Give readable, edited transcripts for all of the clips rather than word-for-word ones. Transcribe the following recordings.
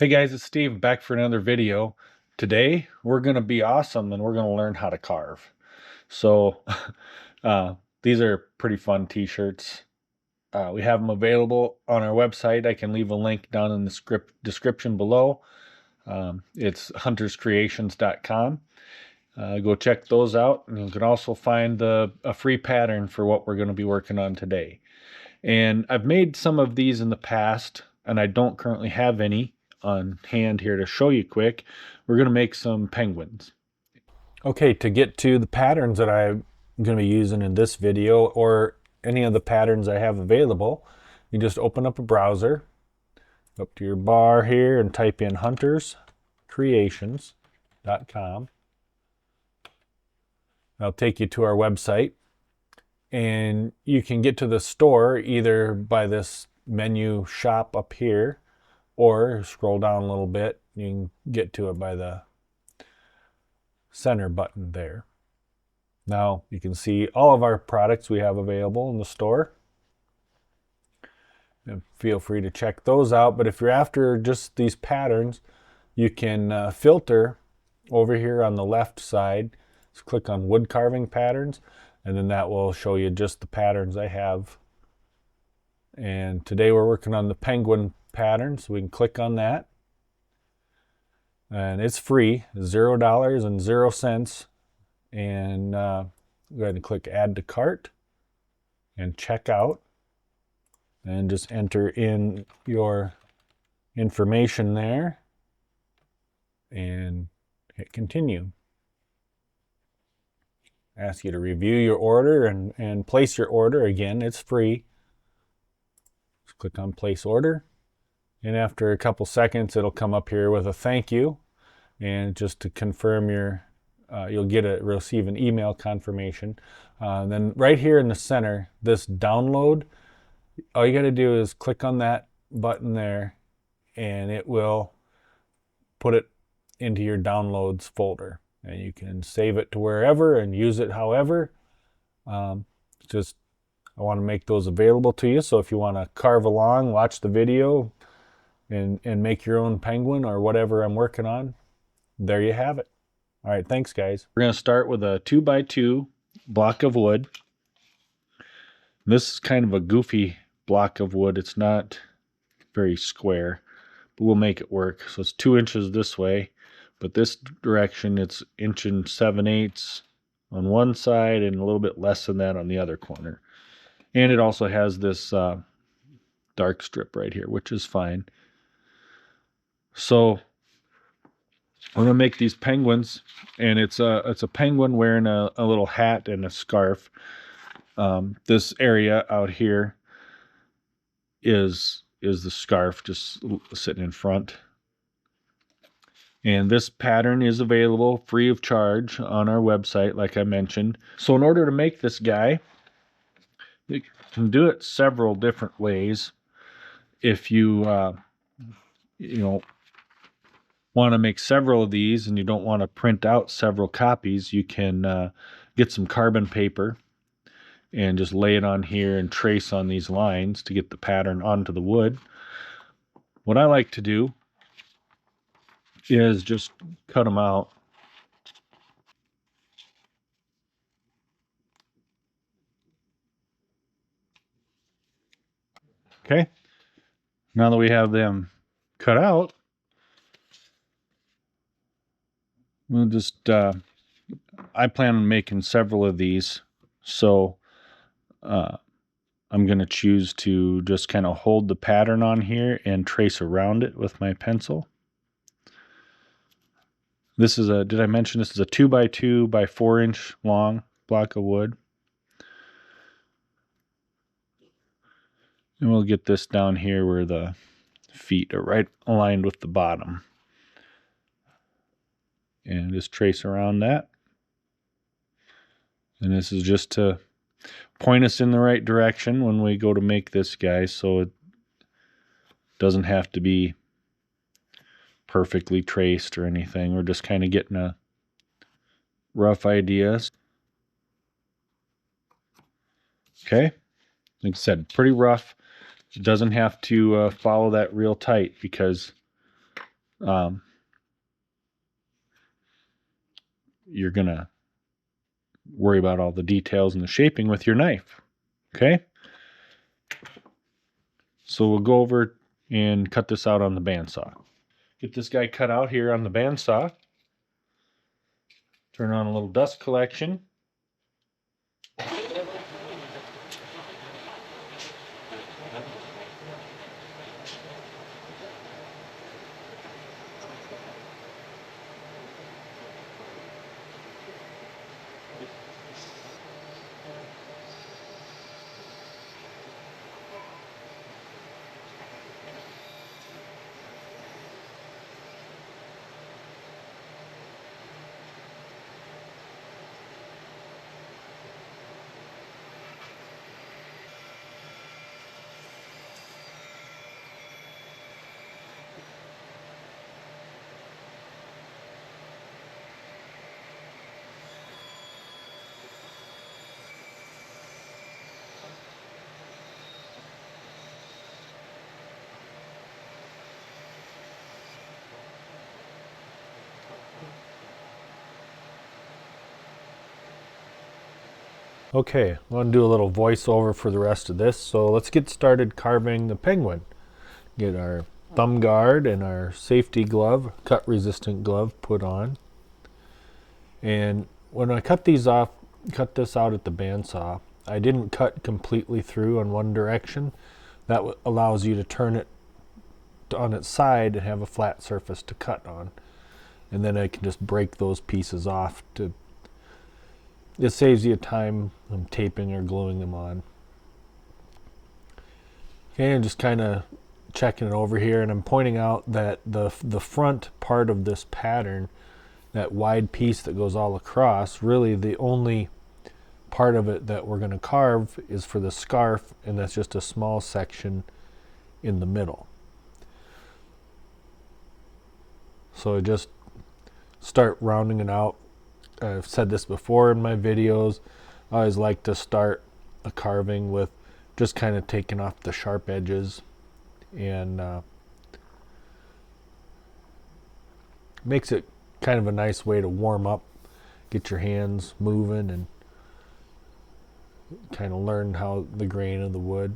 Hey guys, it's Steve back for another video. Today we're going to be awesome and we're going to learn how to carve. So these are pretty fun t-shirts. We have them available on our website. I can leave a link down in the description below. It's hunterscreations.com. Go check those out, and you can also find a free pattern for what we're going to be working on today. And I've made some of these in the past, and I don't currently have any on hand here to show you quick. We're going to make some penguins. Okay, to get to the patterns that I'm going to be using in this video, or any of the patterns I have available, you just open up a browser, up to your bar here, and type in hunterscreations.com. That'll take you to our website, and you can get to the store either by this menu shop up here, or scroll down a little bit. You can get to it by the center button there. Now you can see all of our products we have available in the store, and feel free to check those out. But if you're after just these patterns, you can filter over here on the left side. Just click on wood carving patterns, and then that will show you just the patterns I have. And today we're working on the penguin pattern, so we can click on that. And it's free, $0 and 0 cents. And go ahead and click add to cart and check out. And just enter in your information there and hit continue. Ask you to review your order and place your order. Again, it's free. Just click on place order. And after a couple seconds, it'll come up here with a thank you. And just to confirm you'll receive an email confirmation. Then right here in the center, this download, all you got to do is click on that button there, and it will put it into your downloads folder. And you can save it to wherever and use it however. I want to make those available to you. So if you want to carve along, watch the video, and make your own penguin or whatever I'm working on, there you have it. All right, thanks guys. We're going to start with a 2x2 block of wood. This is kind of a goofy block of wood. It's not very square, but we'll make it work. So it's 2 inches this way, but this direction it's 1 7/8 on one side and a little bit less than that on the other corner. And it also has this dark strip right here, which is fine. So we're gonna make these penguins, and it's a penguin wearing a little hat and a scarf. This area out here is the scarf just sitting in front. And this pattern is available free of charge on our website, like I mentioned. So in order to make this guy, you can do it several different ways. If you want to make several of these and you don't want to print out several copies, you can get some carbon paper and just lay it on here and trace on these lines to get the pattern onto the wood. What I like to do is just cut them out. Okay, now that we have them cut out, we'll just I plan on making several of these, so I'm going to choose to just kind of hold the pattern on here and trace around it with my pencil. This is did I mention this is a 2x2 by 4 inch long block of wood? And we'll get this down here where the feet are right aligned with the bottom. And just trace around that. And this is just to point us in the right direction when we go to make this guy, so it doesn't have to be perfectly traced or anything. We're just kind of getting a rough idea. Okay, like I said, pretty rough. It doesn't have to follow that real tight, because you're going to worry about all the details and the shaping with your knife. Okay? So we'll go over and cut this out on the bandsaw. Get this guy cut out here on the bandsaw. Turn on a little dust collection. Okay, I'm going to do a little voiceover for the rest of this. So let's get started carving the penguin. Get our thumb guard and our safety glove, cut resistant glove put on. And when I cut these off, cut this out at the bandsaw, I didn't cut completely through on one direction. That allows you to turn it on its side and have a flat surface to cut on. And then I can just break those pieces off to it saves you time taping or gluing them on. Okay, I'm just kind of checking it over here, and I'm pointing out that the front part of this pattern, that wide piece that goes all across, really the only part of it that we're going to carve is for the scarf, and that's just a small section in the middle. So I just start rounding it out. I've said this before in my videos. I always like to start a carving with just kind of taking off the sharp edges, and makes it kind of a nice way to warm up, get your hands moving, and kind of learn how the grain of the wood.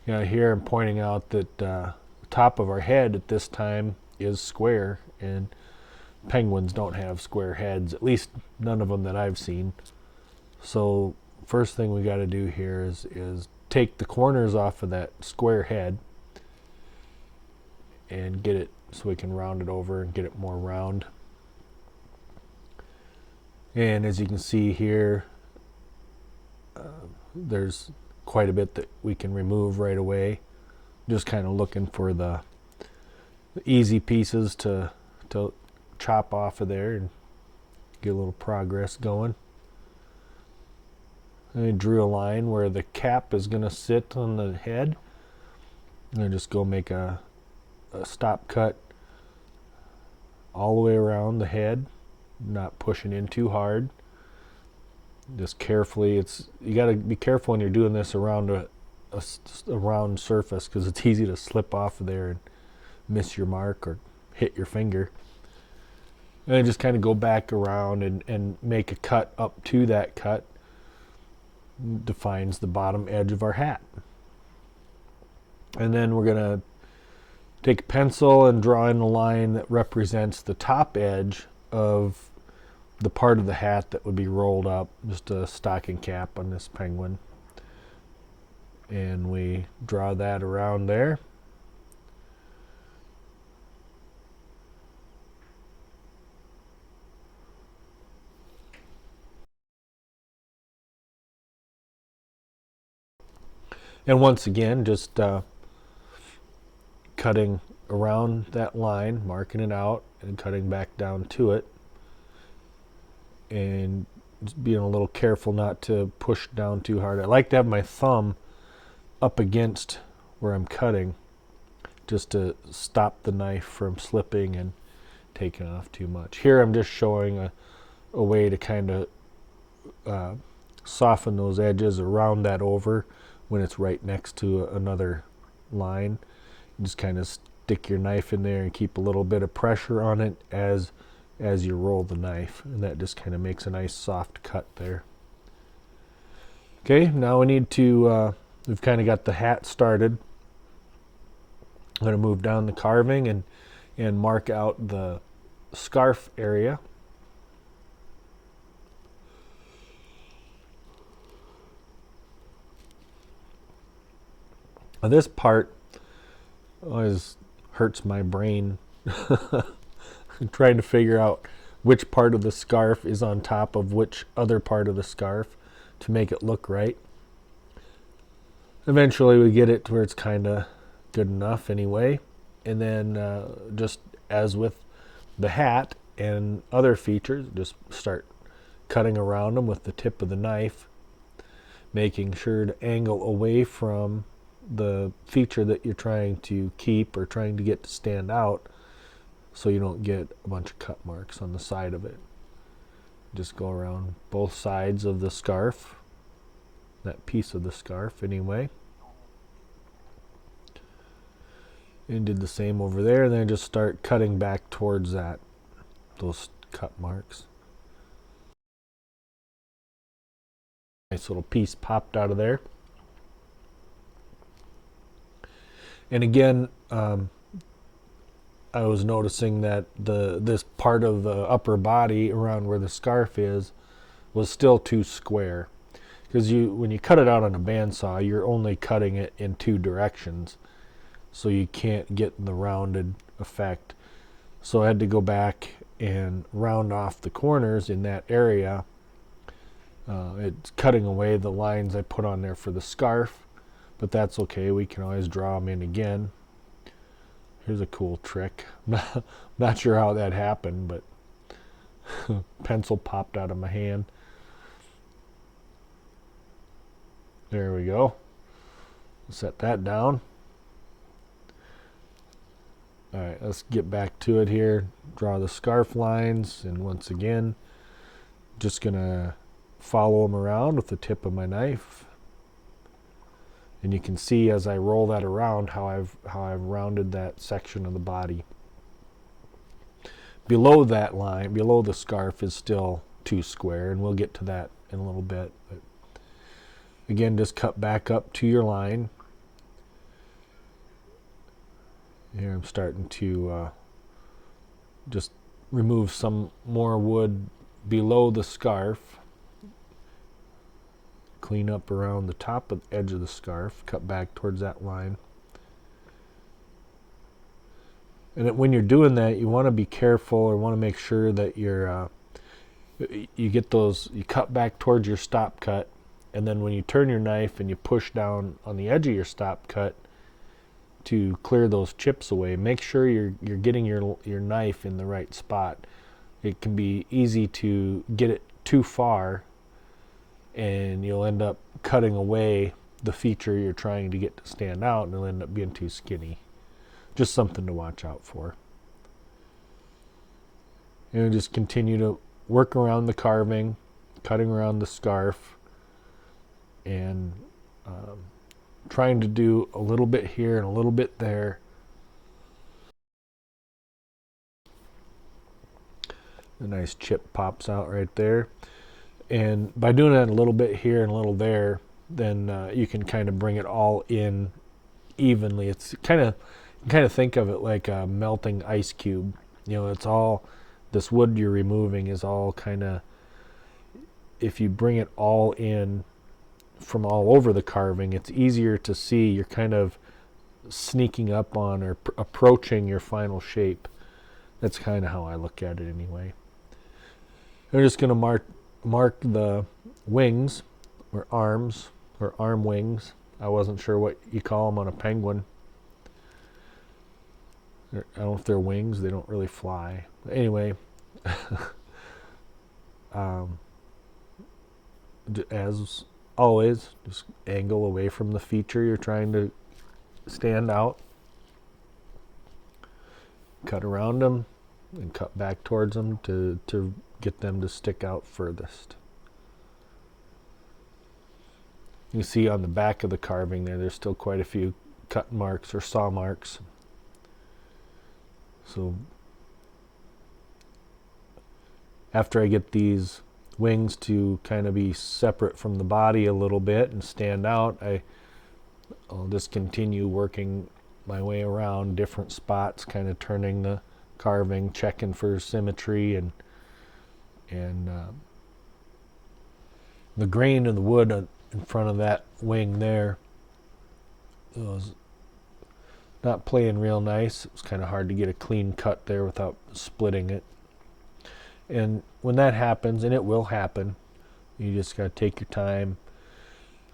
You know, here I'm pointing out that the top of our head at this time is square, and penguins don't have square heads, at least none of them that I've seen. So first thing we got to do here is take the corners off of that square head and get it so we can round it over and get it more round. And as you can see here, there's quite a bit that we can remove right away. Just kind of looking for the easy pieces to chop off of there and get a little progress going. I drew a line where the cap is going to sit on the head. And I just go make a stop cut all the way around the head, not pushing in too hard. Just carefully. You got to be careful when you're doing this around a round surface, because it's easy to slip off of there and miss your mark or hit your finger. And I just kind of go back around and make a cut up to that cut. Defines the bottom edge of our hat. And then we're going to take a pencil and draw in a line that represents the top edge of the part of the hat that would be rolled up, just a stocking cap on this penguin. And we draw that around there. And once again, just cutting around that line, marking it out, and cutting back down to it. And just being a little careful not to push down too hard. I like to have my thumb up against where I'm cutting, just to stop the knife from slipping and taking off too much. Here I'm just showing a way to kind of soften those edges or round that over when it's right next to another line. You just kind of stick your knife in there and keep a little bit of pressure on it as you roll the knife, and that just kind of makes a nice soft cut there. Okay, now we need to, we've kind of got the hat started. I'm going to move down the carving and mark out the scarf area. Now this part always hurts my brain. Trying to figure out which part of the scarf is on top of which other part of the scarf to make it look right. Eventually we get it to where it's kind of good enough anyway. And then just as with the hat and other features, just start cutting around them with the tip of the knife, making sure to angle away from the feature that you're trying to keep or trying to get to stand out, so you don't get a bunch of cut marks on the side of it. Just go around both sides of the scarf, that piece of the scarf anyway. And did the same over there, and then just start cutting back towards those cut marks. Nice little piece popped out of there. And again, I was noticing that this part of the upper body around where the scarf is was still too square, because when you cut it out on a bandsaw, you're only cutting it in two directions, so you can't get the rounded effect. So I had to go back and round off the corners in that area. It's cutting away the lines I put on there for the scarf, but that's okay. We can always draw them in again. Here's a cool trick. Not sure how that happened, but pencil popped out of my hand. There we go. Set that down. All right, let's get back to it here. Draw the scarf lines, and once again, just gonna follow them around with the tip of my knife. And you can see as I roll that around how I've rounded that section of the body. Below that line, below the scarf, is still too square, and we'll get to that in a little bit. But again, just cut back up to your line. Here I'm starting to just remove some more wood below the scarf. Clean up around the top of the edge of the scarf, cut back towards that line. And when you're doing that, you want to be careful, or want to make sure that you get those, you cut back towards your stop cut, and then when you turn your knife and you push down on the edge of your stop cut to clear those chips away, make sure you're getting your knife in the right spot. It can be easy to get it too far, and you'll end up cutting away the feature you're trying to get to stand out, and it'll end up being too skinny. Just something to watch out for. And just continue to work around the carving, cutting around the scarf, and trying to do a little bit here and a little bit there. A nice chip pops out right there. And by doing that a little bit here and a little there, then you can kind of bring it all in evenly. It's kind of think of it like a melting ice cube. You know, it's all, this wood you're removing is all kind of, if you bring it all in from all over the carving, it's easier to see. You're kind of sneaking up on or approaching your final shape. That's kind of how I look at it anyway. I'm just going to mark the wings, or arms, or arm wings. I wasn't sure what you call them on a penguin. I don't know if they're wings. They don't really fly. But anyway, as always, just angle away from the feature you're trying to stand out. Cut around them and cut back towards them to get them to stick out furthest. You see on the back of the carving there's still quite a few cut marks or saw marks. So after I get these wings to kind of be separate from the body a little bit and stand out, I'll just continue working my way around different spots, kind of turning the carving, checking for symmetry, and the grain of the wood in front of that wing there was not playing real nice. It was kind of hard to get a clean cut there without splitting it. And when that happens, and it will happen, you just got to take your time.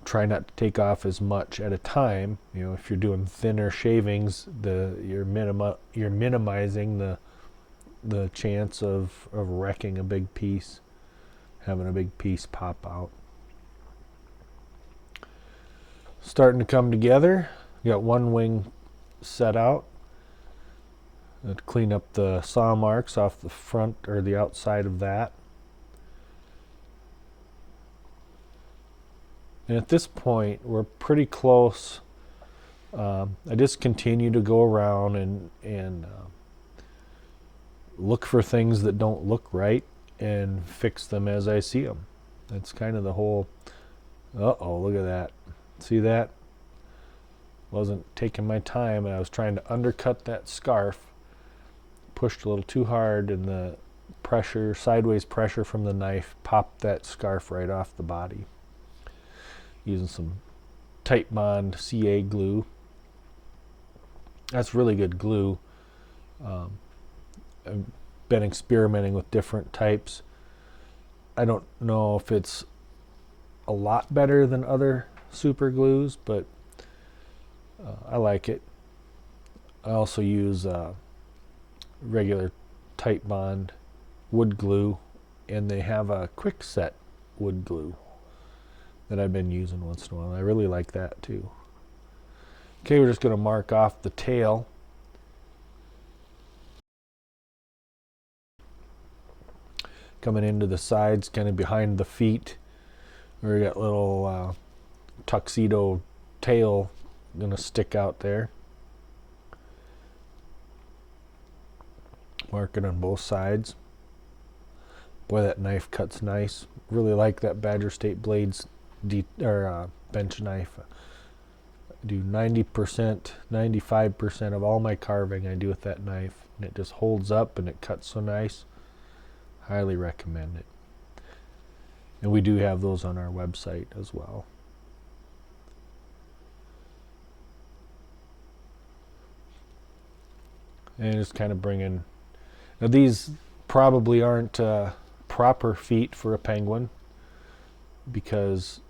Try not to take off as much at a time. You know, if you're doing thinner shavings, you're minimizing the chance of wrecking a big piece, having a big piece pop out. Starting to come together. You got one wing set out. Let's clean up the saw marks off the front or the outside of that. And at this point, we're pretty close. I just continue to go around and look for things that don't look right and fix them as I see them. That's kind of the whole, uh-oh, look at that. See that? Wasn't taking my time, and I was trying to undercut that scarf. Pushed a little too hard, and the pressure, sideways pressure from the knife, popped that scarf right off the body. Using some Tight Bond CA glue. That's really good glue. I've been experimenting with different types. I don't know if it's a lot better than other super glues, but I like it. I also use regular Tight Bond wood glue, and they have a quick set wood glue that I've been using once in a while. I really like that too. Okay, we're just going to mark off the tail. Coming into the sides, kind of behind the feet, where you got little tuxedo tail going to stick out there. Mark it on both sides. Boy, that knife cuts nice. Really like that Badger State Blades bench knife. I do 90%, 95% of all my carving I do with that knife, and it just holds up and it cuts so nice. Highly recommend it. And we do have those on our website as well. And just kind of bringing. Now these probably aren't proper feet for a penguin because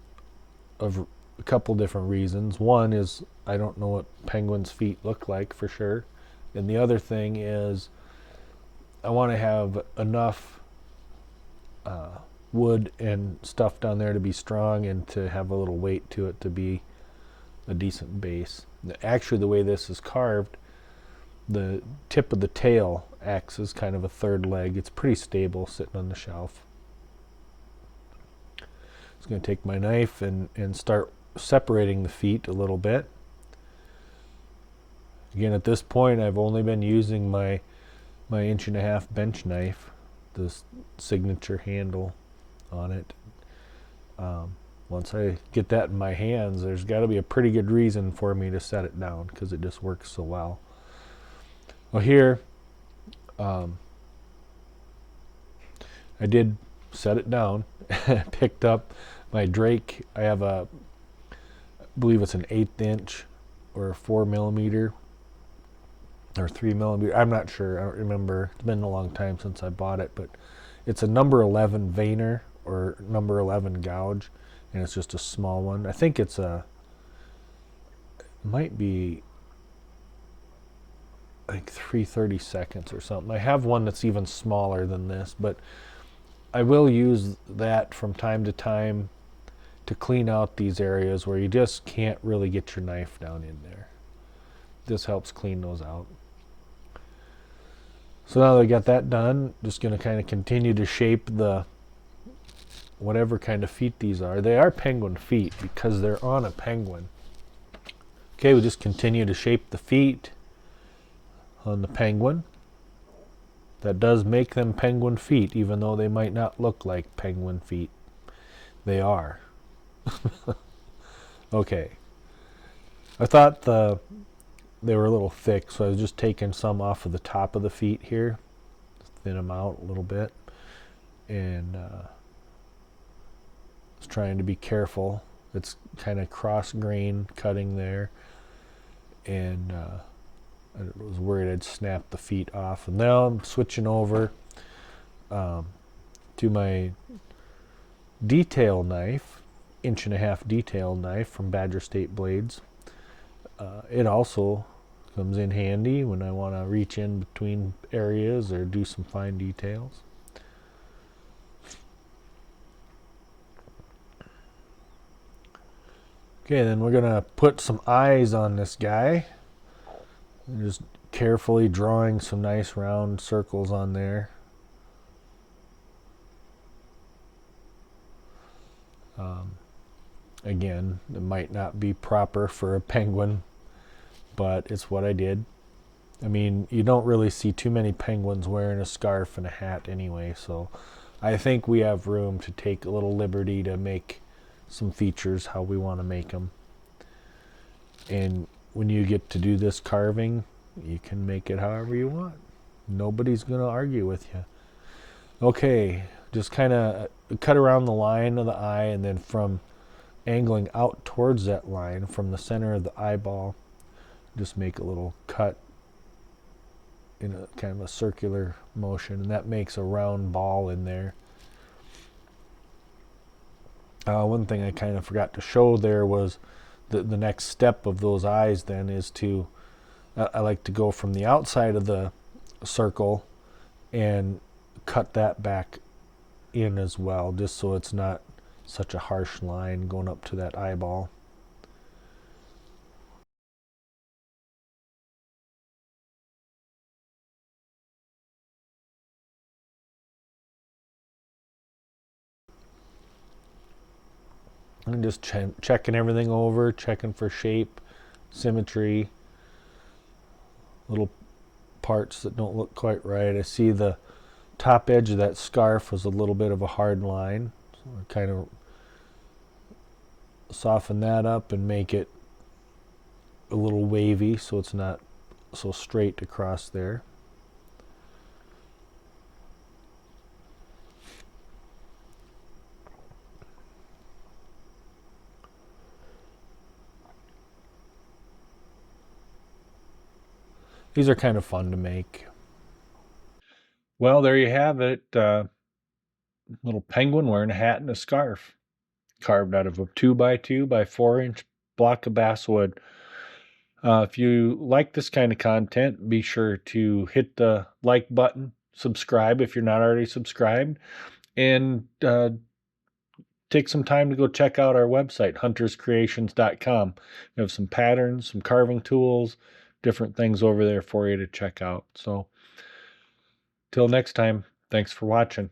of a couple different reasons. One is I don't know what penguins' feet look like for sure. And the other thing is I want to have enough wood and stuff down there to be strong and to have a little weight to it to be a decent base. Actually, the way this is carved, the tip of the tail acts as kind of a third leg. It's pretty stable sitting on the shelf. I'm going to take my knife and start separating the feet a little bit. Again, at this point, I've only been using my 1.5-inch bench knife, this signature handle on it. Once I get that in my hands, there's got to be a pretty good reason for me to set it down because it just works so well. Well, here, I did set it down. Picked up my Drake. I have I believe it's an 1/8 inch or a 4mm or 3mm. I'm not sure. I don't remember. It's been a long time since I bought it, but it's a number 11 veiner or number 11 gouge, and it's just a small one. I think it might be like 3/32 or something. I have one that's even smaller than this, but I will use that from time to time to clean out these areas where you just can't really get your knife down in there. This helps clean those out. So now that I got that done, just going to kind of continue to shape the whatever kind of feet these are. They are penguin feet because they're on a penguin. Okay, we just continue to shape the feet on the penguin. That does make them penguin feet, even though they might not look like penguin feet. They are. Okay. I thought they were a little thick, so I was just taking some off of the top of the feet here. Thin them out a little bit. And was trying to be careful. It's kind of cross grain cutting there. And I was worried I'd snap the feet off. And now I'm switching over to my detail knife, 1.5-inch detail knife from Badger State Blades. It also comes in handy when I want to reach in between areas or do some fine details. Okay, then we're going to put some eyes on this guy. I'm just carefully drawing some nice round circles on there. Again, it might not be proper for a penguin, but it's what I did. I mean, you don't really see too many penguins wearing a scarf and a hat anyway, so I think we have room to take a little liberty to make some features how we want to make them. And when you get to do this carving, you can make it however you want. Nobody's going to argue with you. Okay, just kind of cut around the line of the eye, and then from angling out towards that line from the center of the eyeball, just make a little cut in a kind of a circular motion, and that makes a round ball in there. One thing I kind of forgot to show there was the next step of those eyes then is to, I like to go from the outside of the circle and cut that back in as well, just so it's not such a harsh line going up to that eyeball. And just checking everything over, checking for shape, symmetry, little parts that don't look quite right. I see the top edge of that scarf was a little bit of a hard line, so I kind of soften that up and make it a little wavy so it's not so straight across there. These are kind of fun to make. Well, there you have it. Little penguin wearing a hat and a scarf, carved out of a 2x2 by 4-inch block of basswood. If you like this kind of content, be sure to hit the like button, subscribe if you're not already subscribed, and take some time to go check out our website, hunterscreations.com. We have some patterns, some carving tools, different things over there for you to check out. So, till next time, thanks for watching.